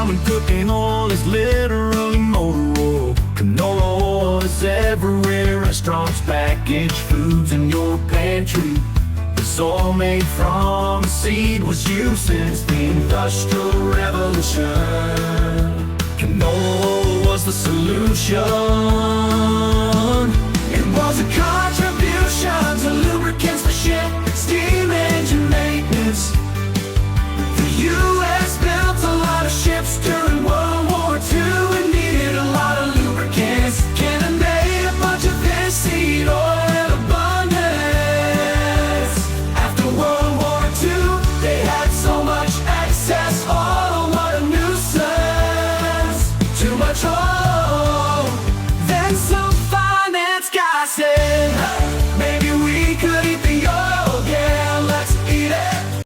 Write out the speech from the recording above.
time when cooking oil is literally motor oil. Canola oil is everywhere, restaurants, packaged foods in your pantry. This oil made from seed was used since the Industrial Revolution. Canola oil was the solution. It was a contribution to lubricants for ship